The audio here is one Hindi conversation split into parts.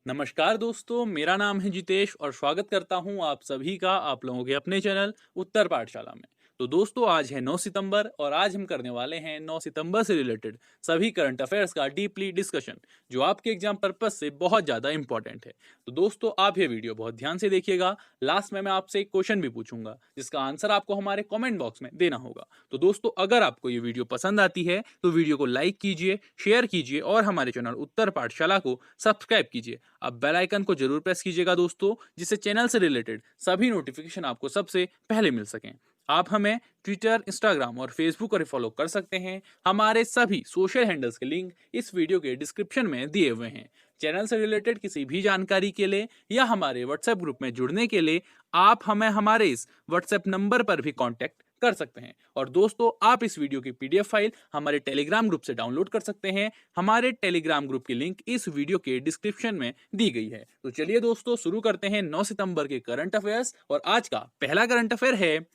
नमस्कार दोस्तों, मेरा नाम है जितेश और स्वागत करता हूं आप सभी का आप लोगों के अपने चैनल उत्तर पाठशाला में। तो दोस्तों, आज है 9 सितंबर और आज हम करने वाले हैं 9 सितंबर से रिलेटेड सभी करंट अफेयर्स का डीपली डिस्कशन, जो आपके एग्जाम पर्पस से बहुत ज़्यादा इंपॉर्टेंट है। तो दोस्तों, आप ये वीडियो बहुत ध्यान से देखिएगा। लास्ट में मैं आपसे एक क्वेश्चन भी पूछूंगा जिसका आंसर आपको हमारे कॉमेंट बॉक्स में देना होगा। तो दोस्तों, अगर आपको ये वीडियो पसंद आती है तो वीडियो को लाइक कीजिए, शेयर कीजिए और हमारे चैनल उत्तर पाठशाला को सब्सक्राइब कीजिए। अब बेल आइकन को जरूर प्रेस कीजिएगा दोस्तों, जिससे चैनल से रिलेटेड सभी नोटिफिकेशन आपको सबसे पहले मिल सकें। आप हमें ट्विटर, इंस्टाग्राम और फेसबुक पर फॉलो कर सकते हैं। हमारे सभी सोशल हैंडल्स के लिंक इस वीडियो के डिस्क्रिप्शन में दिए हुए हैं। चैनल से रिलेटेड किसी भी जानकारी के लिए या हमारे व्हाट्सएप ग्रुप में जुड़ने के लिए आप हमें हमारे इस व्हाट्सएप नंबर पर भी कांटेक्ट कर सकते हैं। और दोस्तों, आप इस वीडियो की पीडीएफ फाइल हमारे टेलीग्राम ग्रुप से डाउनलोड कर सकते हैं। हमारे टेलीग्राम ग्रुप की लिंक इस वीडियो के डिस्क्रिप्शन में दी गई है। तो चलिए दोस्तों, शुरू करते हैं 9 सितंबर के करंट अफेयर्स। और आज का पहला करंट अफेयर है,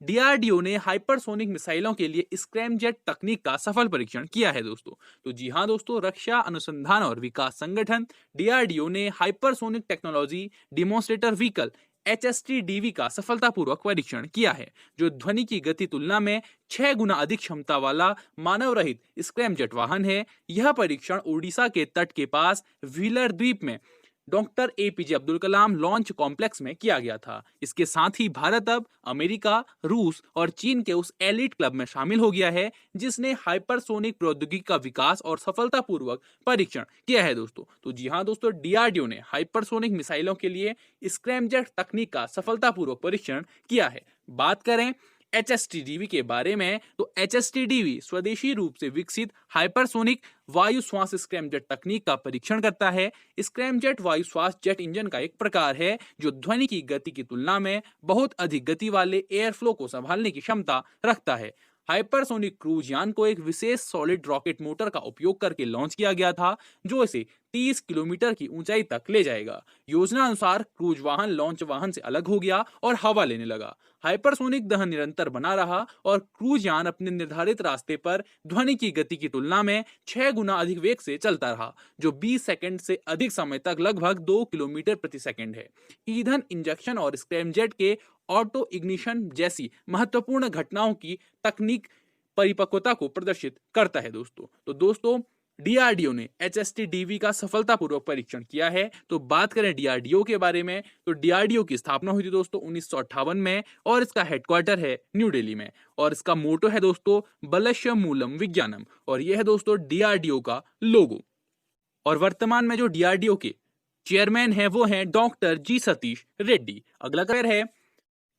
डीआरडीओ ने हाइपरसोनिक मिसाइलों के लिए स्क्रैमजेट तकनीक का सफल परीक्षण किया है दोस्तों। तो जी हाँ दोस्तों, रक्षा अनुसंधान और विकास संगठन डीआरडीओ ने hypersonic technology demonstrator vehicle HSTDV का सफलतापूर्वक परीक्षण किया है, जो ध्वनि की गति तुलना में 6 गुना अधिक क्षमता वाला मानव रहित स्क्रैमजेट वाहन है। यह परीक्षण ओडिशा के तट के पास व्हीलर द्वीप में doctor APJ Abdul Kalam launch complex में किया गया था। इसके साथ ही भारत अब अमेरिका, रूस और चीन के उस एलिट क्लब में शामिल हो गया है जिसने हाइपरसोनिक प्रौद्योगिकी का विकास और सफलतापूर्वक परीक्षण किया है दोस्तों। तो जी हाँ दोस्तों, डीआरडीओ ने हाइपरसोनिक मिसाइलों के लिए स्क्रैमजेट तकनीक का सफलतापूर्वक परीक्षण किया है। बात करें HSTDV के बारे में, तो HSTDV स्वदेशी रूप से विकसित हाइपरसोनिक वायु श्वास स्क्रैमजेट तकनीक का परीक्षण करता है। स्क्रैमजेट वायु श्वास जेट इंजन का एक प्रकार है जो ध्वनि की गति की तुलना में बहुत अधिक गति वाले एयर फ्लो को संभालने की क्षमता रखता है। हाइपरसोनिक क्रूज यान को एक विशेष सॉलिड रॉकेट मोटर का उपयोग करके लॉन्च किया गया था, जो इसे 30 किलोमीटर की ऊंचाई तक ले जाएगा। योजना अनुसार क्रूज वाहन लॉन्च वाहन से अलग हो गया और हवा लेने लगा। हाइपरसोनिक दहन निरंतर बना रहा और क्रूज यान अपने निर्धारित रास्ते पर ध्वनि की गति की तुलना में 6 गुना अधिक वेग से चलता रहा, जो 20 सेकंड से अधिक समय तक लगभग 2 किलोमीटर प्रति सेकंड है। ईंधन इंजेक्शन और स्क्रैमजेट के ऑटो इग्निशन जैसी महत्वपूर्ण घटनाओं की तकनीक परिपक्वता को प्रदर्शित करता है दोस्तों। तो दोस्तों, डीआरडीओ ने HSTDV का सफलतापूर्वक परीक्षण किया है। तो बात करें डीआरडीओ के बारे में, तो डीआरडीओ की स्थापना हुई थी दोस्तों 1958 में और इसका हेडक्वार्टर है न्यू दिल्ली में। और इसका मोटो है दोस्तों बलश्य मूलम विज्ञानम, और यह है दोस्तों डीआरडीओ का लोगो। और वर्तमान में जो डीआरडीओ के चेयरमैन है वो है डॉक्टर जी सतीश रेड्डी। अगला करियर है,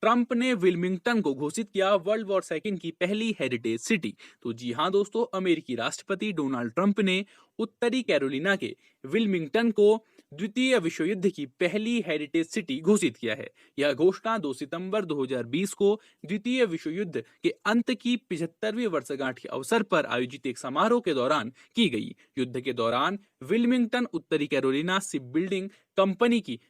ट्रंप ने विल्मिंगटन को घोषित किया वर्ल्ड वॉर सेकंड की पहली हेरिटेज सिटी। तो जी हाँ दोस्तों, अमेरिकी राष्ट्रपति डोनाल्ड ट्रंप ने उत्तरी कैरोलिना के विल्मिंगटन को द्वितीय विश्व युद्ध की पहली हेरिटेज सिटी घोषित किया है। यह घोषणा 2 सितंबर 2020 को द्वितीय विश्व युद्ध के अंत की 75वीं वर्षगांठ के अवसर पर आयोजित एक समारोह के दौरान की गई। युद्ध के दौरान विल्मिंगटन उत्तरी कैरोलिना शिप बिल्डिंग कंपनी की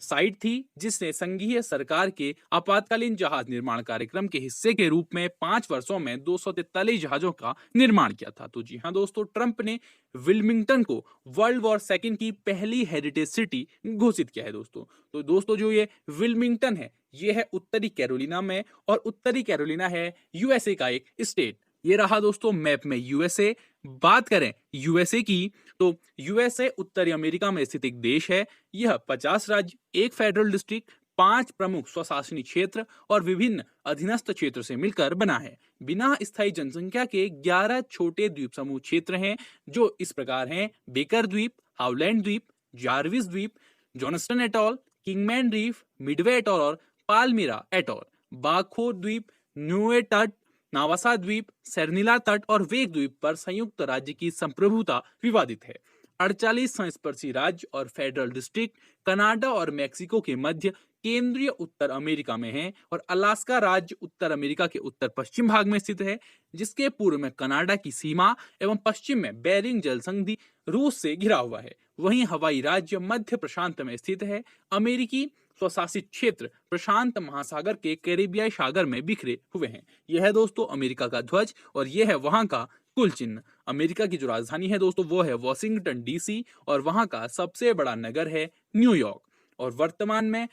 साइट थी, जिसने संघीय सरकार के आपातकालीन जहाज निर्माण कार्यक्रम के हिस्से के रूप में 5 वर्षों में 243 जहाजों का निर्माण किया था। तो जी हाँ दोस्तों, ट्रंप ने विल्मिंगटन को वर्ल्ड वॉर सेकंड की पहली हेरिटेज सिटी घोषित किया है दोस्तों। तो दोस्तों, जो ये विल्मिंगटन है ये है उत्तरी कैरोलिना में, और उत्तरी कैरोलिना है यूएसए का एक स्टेट। ये रहा दोस्तों मैप में यूएसए। बात करें यूएसए की, तो यूएसए उत्तरी अमेरिका में स्थित एक देश है। यह 50 राज्य, एक फेडरल डिस्ट्रिक्ट, 5 प्रमुख स्वशासनी क्षेत्र और विभिन्न अधीनस्थ क्षेत्र से मिलकर बना है। बिना स्थायी जनसंख्या के 11 छोटे द्वीप समूह क्षेत्र हैं, जो इस प्रकार हैं: बेकर द्वीप, हाउलैंड द्वीप, जार्विस द्वीप, Johnston atoll, Kingman reef, Midway atoll और पालमिरा एटॉल। बाखो द्वीप, न्यूए तट, नावासा द्वीप, सेरनिला तट और वेक द्वीप पर संयुक्त राज्य की संप्रभुता विवादित है। 48 संस्पर्शी राज्य और फेडरल डिस्ट्रिक्ट कनाडा और मेक्सिको के मध्य केंद्रीय उत्तर अमेरिका में है, और अलास्का राज्य उत्तर अमेरिका के उत्तर पश्चिम भाग में स्थित है, जिसके पूर्व में कनाडा की सीमा एवं पश्चिम में बेरिंग जल संधि रूस से घिरा हुआ है। वहीं हवाई राज्य मध्य प्रशांत में स्थित है। अमेरिकी स्वशासित क्षेत्र प्रशांत महासागर के कैरिबियाई सागर में बिखरे हुए हैं। यह है दोस्तों अमेरिका का ध्वज, और यह है वहां का कुल चिन्ह। अमेरिका की जो राजधानी है दोस्तों वो है वॉशिंगटन डीसी और वहां का सबसे बड़ा नगर है न्यूयॉर्क। और वर्तमान में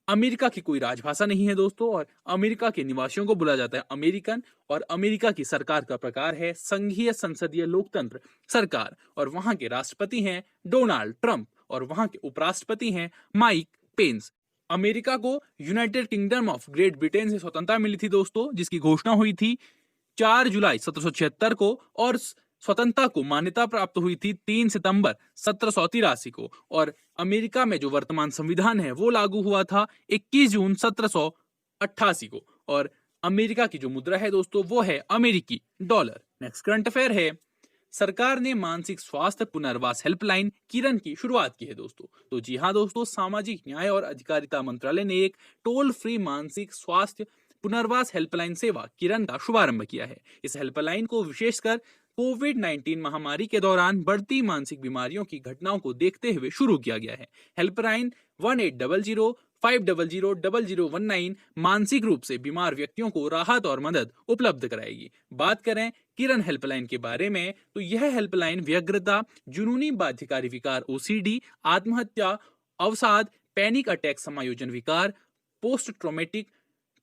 अमेरिका की कोई राजभाषा नहीं है दोस्तों, और अमेरिका के निवासियों को बुलाया जाता है अमेरिकन। और अमेरिका की सरकार का प्रकार है संघीय संसदीय लोकतंत्र सरकार, और वहां के राष्ट्रपति हैं डोनाल्ड ट्रंप और वहां के उपराष्ट्रपति हैं माइक पेंस। अमेरिका को United kingdom of great Britain से स्वतंत्रता मिली थी दोस्तों, जिसकी घोषणा हुई थी 4 जुलाई 1776 को, और स्वतंत्रता को मान्यता प्राप्त हुई थी 3 सितंबर 1783 को। और अमेरिका में जो वर्तमान संविधान है वो लागू हुआ था 21 जून 1788 को। और अमेरिका की जो मुद्रा है दोस्तों वो है अमेरिकी डॉलर। नेक्स्ट करंट अफेयर है, सरकार ने मानसिक स्वास्थ्य पुनर्वास हेल्पलाइन किरण की शुरुआत की है दोस्तों। तो जी हाँ दोस्तों, सामाजिक न्याय और अधिकारिता मंत्रालय ने एक टोल फ्री मानसिक स्वास्थ्य पुनर्वास हेल्पलाइन सेवा किरण का शुभारंभ किया है। इस हेल्पलाइन को विशेषकर कोविड-19 महामारी के दौरान बढ़ती मानसिक बीमारियों की घटनाओं को देखते हुए शुरू किया गया है। हेल्पलाइन 1800-500-0019 मानसिक रूप से बीमार व्यक्तियों को राहत और मदद उपलब्ध कराएगी। बात करें किरण हेल्पलाइन के बारे में, तो यह हेल्पलाइन व्यग्रता, जुनूनी बाध्यकारी विकार ओसीडी, आत्महत्या, अवसाद, पैनिक अटैक समायोजन विकार, पोस्ट ट्रॉमेटिक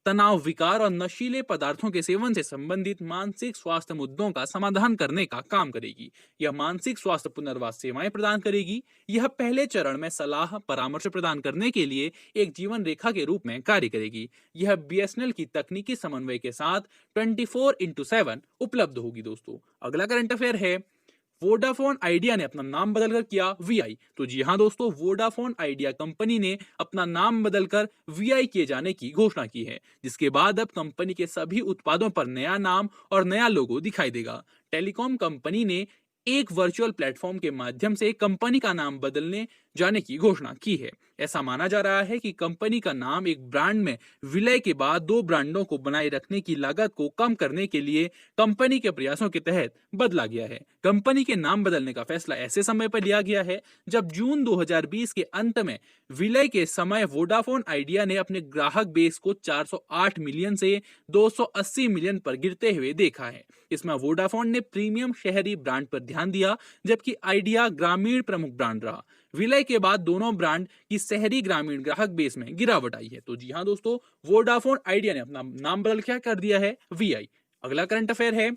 तनाव विकार और नशीले पदार्थों के सेवन से संबंधित मानसिक स्वास्थ्य मुद्दों का समाधान करने का काम करेगी। यह मानसिक स्वास्थ्य पुनर्वास सेवाएं प्रदान करेगी। यह पहले चरण में सलाह परामर्श प्रदान करने के लिए एक जीवन रेखा के रूप में कार्य करेगी। यह बीएसएनएल की तकनीकी समन्वय के साथ 24/7 उपलब्ध होगी दोस्तों। अगला करंट अफेयर है, वोडाफोन आइडिया ने अपना नाम बदलकर किया वीआई। तो जी हाँ दोस्तों, वोडाफोन आइडिया कंपनी ने अपना नाम बदलकर वीआई किए जाने की घोषणा की है, जिसके बाद अब कंपनी के सभी उत्पादों पर नया नाम और नया लोगो दिखाई देगा। टेलीकॉम कंपनी ने एक वर्चुअल प्लेटफॉर्म के माध्यम से कंपनी का नाम बदलने जाने की घोषणा की है। ऐसा माना जा रहा है कि कंपनी का नाम एक ब्रांड में विलय के बाद दो ब्रांडों को बनाए रखने की लागत को कम करने के लिए कंपनी के प्रयासों के तहत बदला गया है। कंपनी के नाम बदलने का फैसला ऐसे समय पर लिया गया है जब जून 2020 के अंत में विलय के समय वोडाफोन आइडिया ने अपने ग्राहक बेस को 408 मिलियन से 280 मिलियन पर गिरते हुए देखा है। इसमें वोडाफोन ने प्रीमियम शहरी ब्रांड पर ध्यान दिया, जबकि आइडिया ग्रामीण प्रमुख ब्रांड रहा। विलय के बाद दोनों ब्रांड की शहरी ग्रामीण ग्राहक बेस में गिरावट आई है। तो जी हाँ दोस्तों, वोडाफोन आइडिया ने अपना नाम बदल क्या कर दिया है, वीआई। अगला करंट अफेयर है,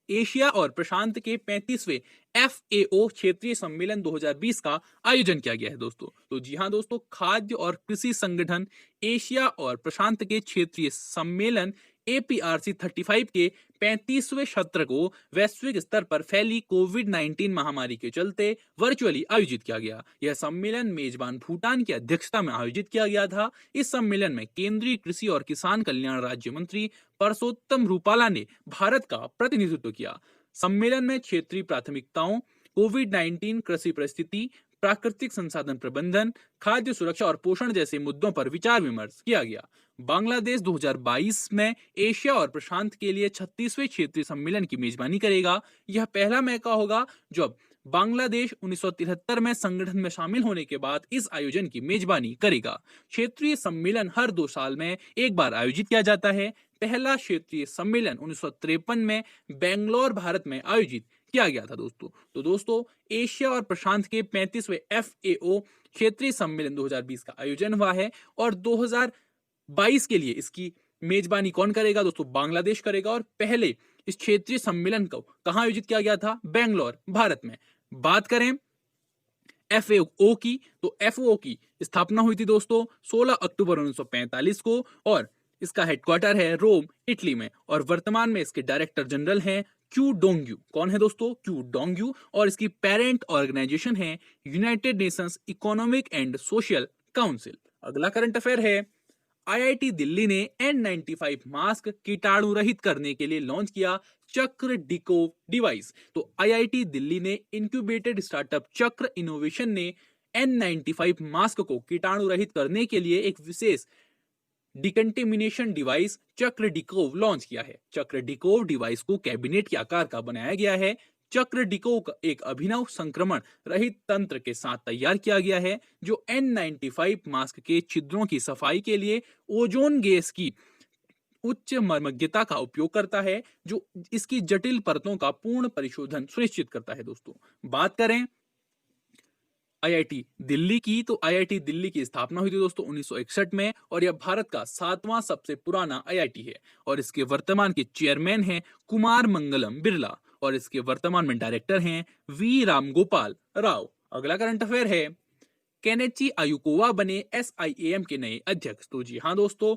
एशिया और प्रशांत के 35वें FAO क्षेत्रीय सम्मेलन 2020 का आयोजन किया गया है दोस्तों। तो जी हाँ दोस्तों, खाद्य और कृषि संगठन एशिया और प्रशांत के क्षेत्रीय सम्मेलन APRC 35 के 35वें सत्र को वैश्विक स्तर पर फैली कोविड-19 महामारी के चलते वर्चुअली आयोजित किया गया। यह सम्मेलन मेजबान भूटान की अध्यक्षता में आयोजित किया गया था। इस सम्मेलन में केंद्रीय कृषि और किसान कल्याण राज्य मंत्री परसोत्तम रूपाला ने भारत का प्रतिनिधित्व किया। सम्मेलन में क्षेत्रीय प्राथमिकताओं, कोविड-19 कृषि परिस्थिति, प्राकृतिक संसाधन प्रबंधन, खाद्य सुरक्षा और पोषण जैसे मुद्दों पर विचार विमर्श किया गया। बांग्लादेश 2022 में एशिया और प्रशांत के लिए 36वें क्षेत्रीय सम्मेलन की मेजबानी करेगा। यह पहला मौका होगा जब बांग्लादेश 1973 में संगठन में शामिल होने के बाद इस आयोजन की मेजबानी करेगा। क्षेत्रीय सम्मेलन हर 2 साल में एक बार आयोजित किया जाता है। पहला क्षेत्रीय सम्मेलन 1953 में बेंगलोर भारत में आयोजित किया गया था दोस्तों। तो दोस्तों, एशिया और प्रशांत के 35वें FAO क्षेत्रीय सम्मेलन 2020 का आयोजन हुआ है, और 2022 के लिए इसकी मेजबानी कौन करेगा दोस्तों, बांग्लादेश करेगा। और पहले इस क्षेत्रीय सम्मेलन को कहां आयोजित किया गया था, बेंगलोर भारत में। बात करें FAO की, तो FAO की स्थापना हुई थी दोस्तों 16 अक्टूबर 1945 को, और इसका हेडक्वार्टर है रोम, इटली में। और वर्तमान में इसके डायरेक्टर जनरल हैं क्यू डोंग्यू। कौन है दोस्तों, क्यू डोंग्यू। और इसकी पेरेंट ऑर्गेनाइजेशन है United Nations economic and social council. अगला करंट अफेयर है, IIT दिल्ली ने N95 मास्क कीटाणु रहित करने के लिए लॉन्च किया चक्र डिकोव डिवाइस। तो IIT दिल्ली ने इंक्यूबेटेड स्टार्टअप चक्र इनोवेशन ने N95 मास्क को कीटाणु रहित करने के लिए एक विशेष डिकंटेमिनेशन डिवाइस चक्र डिकोव लॉन्च किया है। चक्र डिकोव डिवाइस को कैबिनेट के आकार का बनाया गया है। चक्र डिकोव एक अभिनव संक्रमण रहित तंत्र के साथ तैयार किया गया है, जो N95 मास्क के छिद्रों की सफाई के लिए ओजोन गैस की उच्च मर्मज्ञता का उपयोग करता है, जो इसकी जटिल परतों का पूर्ण परिशोधन सुनिश्चित करता है। दोस्तों, बात करें आईआईटी दिल्ली की, तो आईआईटी दिल्ली की स्थापना हुई थी दोस्तों 1961 में, और यह भारत का 7वां सबसे पुराना आईआईटी है। और इसके वर्तमान के चेयरमैन हैं कुमार मंगलम बिरला, और इसके वर्तमान में डायरेक्टर हैं वी रामगोपाल राव। अगला करंट अफेयर है, केनेची आयुकोवा बने एसआईएएम के नए अध्यक्ष। तो जी हाँ दोस्तों,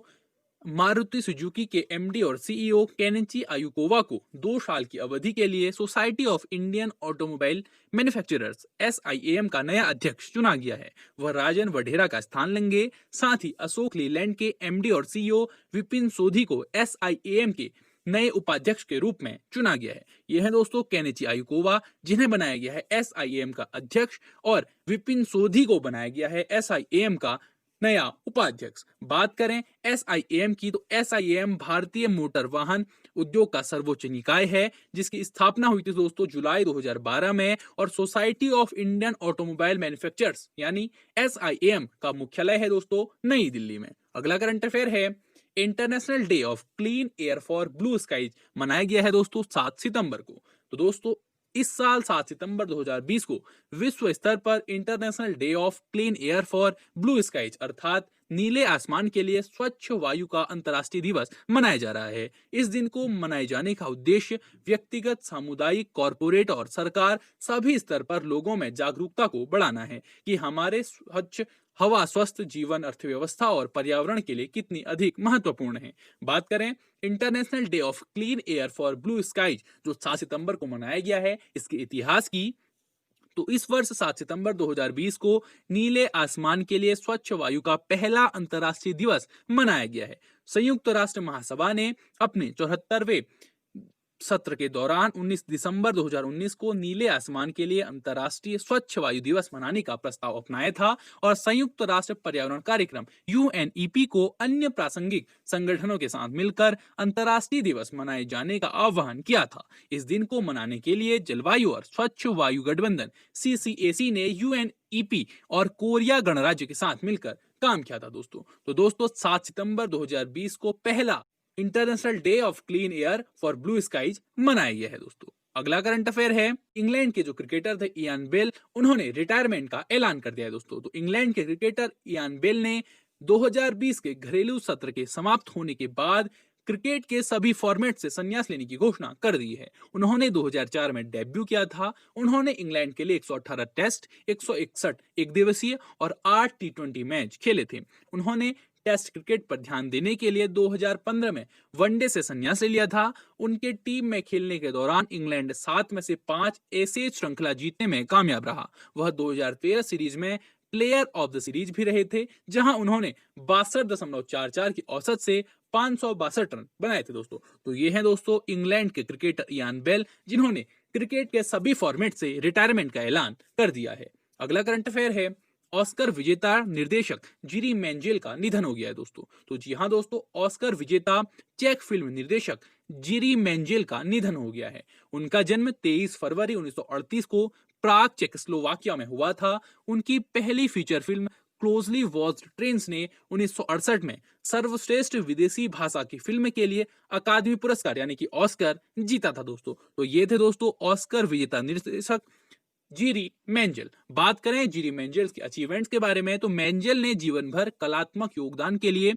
मारुति सुजुकी के एमडी और सीईओ केनिची आयुकोवा को 2 साल की अवधि के लिए society of Indian automobile manufacturers SIAM का नया अध्यक्ष चुना गया है। वह राजन वढेरा का स्थान लेंगे। साथ ही अशोक लीलैंड के एमडी और सीईओ विपिन सोधी को एसआईएएम के नए उपाध्यक्ष के रूप में चुना गया है। यह है दोस्तों केनिची आयुकोवा, जिन्हें बनाया गया है एसआईएएम का अध्यक्ष, और विपिन सोधी को बनाया गया है एसआईएएम का नया उपाध्यक्ष। बात करें एसआईएएम की, तो एसआईएएम भारतीय मोटर वाहन उद्योग का सर्वोच्च निकाय है, जिसकी स्थापना हुई थी दोस्तों जुलाई 2012 में, और society of Indian automobile manufacturers यानी एसआईएएम का मुख्यालय है दोस्तों नई दिल्ली में। अगला करंट अफेयर है, international day of clean air for blue skies मनाया गया है दोस्तों 7 सितंबर को। तो दोस्तों, इस साल 7 सितंबर 2020 को विश्व स्तर पर international day of clean air for blue skies अर्थात नीले आसमान के लिए स्वच्छ वायु का अंतर्राष्ट्रीय दिवस मनाया जा रहा है। इस दिन को मनाए जाने का उद्देश्य व्यक्तिगत, सामुदायिक, कॉरपोरेट और सरकार सभी स्तर पर लोगों में जागरूकता को बढ़ाना है कि हमारे स्वच्छ हवा, स्वस्थ जीवन, अर्थव्यवस्था और पर्यावरण के लिए कितनी अधिक महत्वपूर्ण है। बात करें international day of clean air for blue skies जो 7 सितंबर को मनाया गया है, इसके इतिहास की, तो इस वर्ष 7 सितंबर 2020 को नीले आसमान के लिए स्वच्छ वायु का पहला अंतर्राष्ट्रीय दिवस मनाया गया है। संयुक्त राष्ट्र महासभा ने अपने 74वें सत्र के दौरान 19 दिसंबर 2019 को नीले आसमान के लिए अंतर्राष्ट्रीय स्वच्छ वायु दिवस मनाने का प्रस्ताव अपनाया था, और संयुक्त राष्ट्र पर्यावरण कार्यक्रम यूएनईपी को अन्य प्रासंगिक संगठनों के साथ मिलकर अंतर्राष्ट्रीय दिवस मनाए जाने का आह्वान किया था। इस दिन को मनाने के लिए जलवायु और स्वच्छ वायु गठबंधन सीसीएसी ने यूएनईपी और कोरिया गणराज्य के साथ मिलकर काम किया था दोस्तों। तो दोस्तों, 7 सितंबर 2020 को पहला international day of clean air for blue skies मनाया गया है दोस्तों। अगला करंट अफेयर है, इंग्लैंड के जो क्रिकेटर थे इयान बेल, उन्होंने रिटायरमेंट का ऐलान कर दिया है दोस्तों। तो इंग्लैंड के क्रिकेटर इयान बेल ने 2020 के घरेलू सत्र के समाप्त होने के बाद क्रिकेट के सभी फॉर्मेट से संन्यास लेने की घोषणा कर दी है। उन्होंने 2004 में डेब्यू किया था। उन्होंने इंग्लैंड के लिए 118 टेस्ट, 161 एक दिवसीय और 8 टी20 मैच खेले थे। उन्होंने टेस्ट क्रिकेट पर ध्यान देने के लिए 2015 में वनडे से संन्यास ले लिया था। उनके टीम में खेलने के दौरान इंग्लैंड 7 में से 5 एशेज श्रृंखला जीतने में कामयाब रहा। वह 2013 सीरीज में प्लेयर ऑफ द सीरीज भी रहे थे, जहां उन्होंने 62.44 की औसत से 562 रन बनाए थे दोस्तों। तो ये है दोस्तों इंग्लैंड के क्रिकेटर इयान बेल, जिन्होंने क्रिकेट के सभी फॉर्मेट से रिटायरमेंट का ऐलान कर दिया है। अगला करंट अफेयर है, ऑस्कर विजेता निर्देशक जिरी मेंजेल का निधन हो गया है दोस्तों। तो जी हाँ दोस्तों, ऑस्कर विजेता चेक फिल्म निर्देशक जिरी मेंजेल का निधन हो गया है। उनका जन्म 23 फरवरी 1938 को प्राग चेकोस्लोवाकिया में हुआ था। उनकी पहली feature film closely watched trains ने 1968 में सर्वश्रेष्ठ विदेशी भाषा की फिल्म के लिए अकादमी पुरस्कार यानी कि ऑस्कर जीता था दोस्तों। तो ये थे दोस्तों ऑस्कर विजेता निर्देशक जिरी मेंजेल। बात करें जिरी मेंजेल के अचीवमेंट्स के बारे में, तो मेंजेल ने जीवन भर कलात्मक योगदान के लिए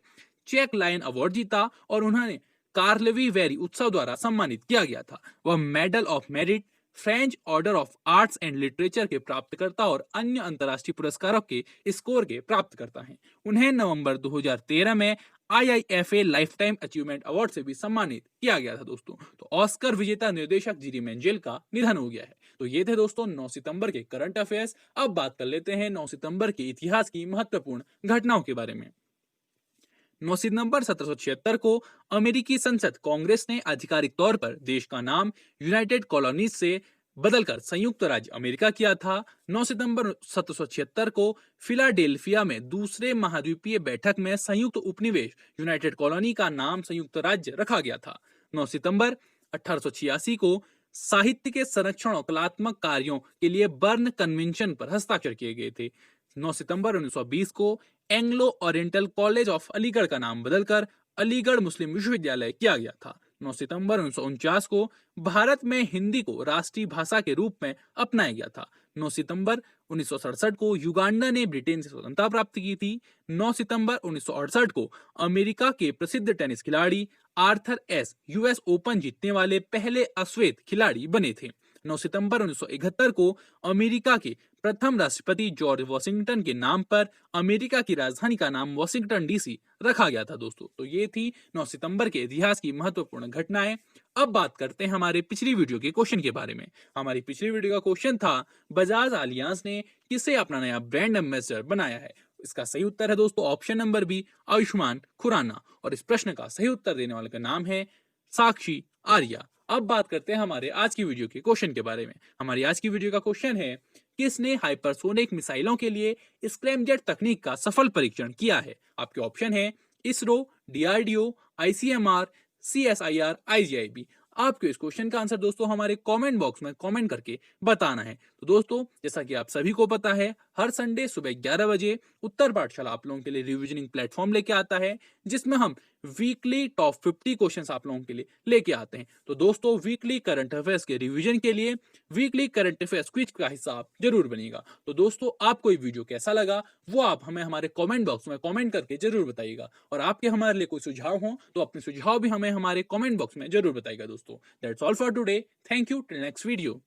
चेक लायन अवार्ड जीता, और उन्होंने कार्लवी वेरी उत्सव द्वारा सम्मानित किया गया था। वह medal of merit, French order of arts and literature के प्राप्तकर्ता और अन्य अंतर्राष्ट्रीय पुरस्कारों के स्कोर के प्राप्तकर्ता हैं। उन्हें नवंबर 2013 में IIFA life time achievement award से भी सम्मानित किया गया था दोस्तों। तो ऑस्कर विजेता निर्देशक जिरी मेंजेल का निधन हो गया है। तो ये थे दोस्तों 9 सितंबर के करंट अफेयर्स। अब बात कर लेते हैं 9 सितंबर के इतिहास की महत्वपूर्ण घटनाओं के बारे में। 9 सितंबर 1776 को अमेरिकी संसद कांग्रेस ने आधिकारिक तौर पर देश का नाम यूनाइटेड कॉलोनीज से बदलकर संयुक्त राज्य अमेरिका किया था। 9 सितंबर 1776 को फिलाडेल्फिया में दूसरे महाद्वीपीय बैठक में संयुक्त उपनिवेश यूनाइटेड कॉलोनी का नाम संयुक्त राज्य रखा गया था। 9 सितंबर 1886 को साहित्य के संरक्षण और कलात्मक कार्यों के लिए बर्न कन्वेंशन पर हस्ताक्षर किए गए थे। 9 सितंबर 1920 को Anglo oriental college of Aligarh का नाम बदलकर अलीगढ़ मुस्लिम विश्वविद्यालय किया गया था। 9 सितंबर 1949 को भारत में हिंदी को राष्ट्रीय भाषा के रूप में अपनाया गया था। 9 सितंबर 1967 को युगांडा ने ब्रिटेन से स्वतंत्रता प्राप्त की थी। 9 सितंबर 1968 को अमेरिका के प्रसिद्ध टेनिस खिलाड़ी आर्थर एस यूएस ओपन जीतने वाले पहले अश्वेत खिलाड़ी बने थे। 9 सितंबर 1971 को अमेरिका के प्रथम राष्ट्रपति जॉर्ज वॉशिंगटन के नाम पर अमेरिका की राजधानी का नाम वॉशिंगटन डीसी रखा गया था दोस्तों। तो ये थी 9 सितंबर के इतिहास की महत्वपूर्ण घटनाएं। अब बात करते हैं हमारे पिछली वीडियो के क्वेश्चन के बारे में। हमारी पिछली वीडियो का क्वेश्चन था बजाज आलियांज ने किसे अपना नया ब्रांड एम्बेसडर बनाया है। इसका सही उत्तर है दोस्तों option number B, Ayushmann Khurrana. और इस प्रश्न का सही उत्तर देने वाले का नाम है साक्षी आर्या। अब बात करते हैं हमारे आज की वीडियो के क्वेश्चन के बारे में। हमारी आज की वीडियो का क्वेश्चन है किसने हाइपरसोनिक मिसाइलों के लिए स्क्रैमजेट तकनीक का सफल परीक्षण किया है। आपके ऑप्शन है ISRO, DRDO, ICMR, CSIR, IGIB. आपको इस क्वेश्चन का आंसर दोस्तों हमारे कमेंट बॉक्स में कमेंट करके बताना है। तो दोस्तों जैसा कि आप सभी को पता है हर संडे सुबह 11 बजे उत्तर पाठशाला आप लोगों के लिए रिविजनिंग प्लेटफॉर्म लेके आता है, जिसमें हम वीकली टॉप 50 क्वेश्चंस आप लोगों के लिए लेके आते हैं। तो दोस्तों वीकली करंट अफेयर्स के रिवीजन के लिए वीकली करंट अफेयर्स क्विज का हिस्सा आप जरूर बनिएगा। तो दोस्तों आपको ये वीडियो कैसा लगा वो आप हमें हमारे कमेंट बॉक्स में कमेंट करके जरूर बताइएगा। और आपके हमारे लिए कोई सुझाव हो तो अपने सुझाव भी हमें हमारे कमेंट बॉक्स में जरूर बताइएगा दोस्तों। That's all for today. Thank you. Till next video.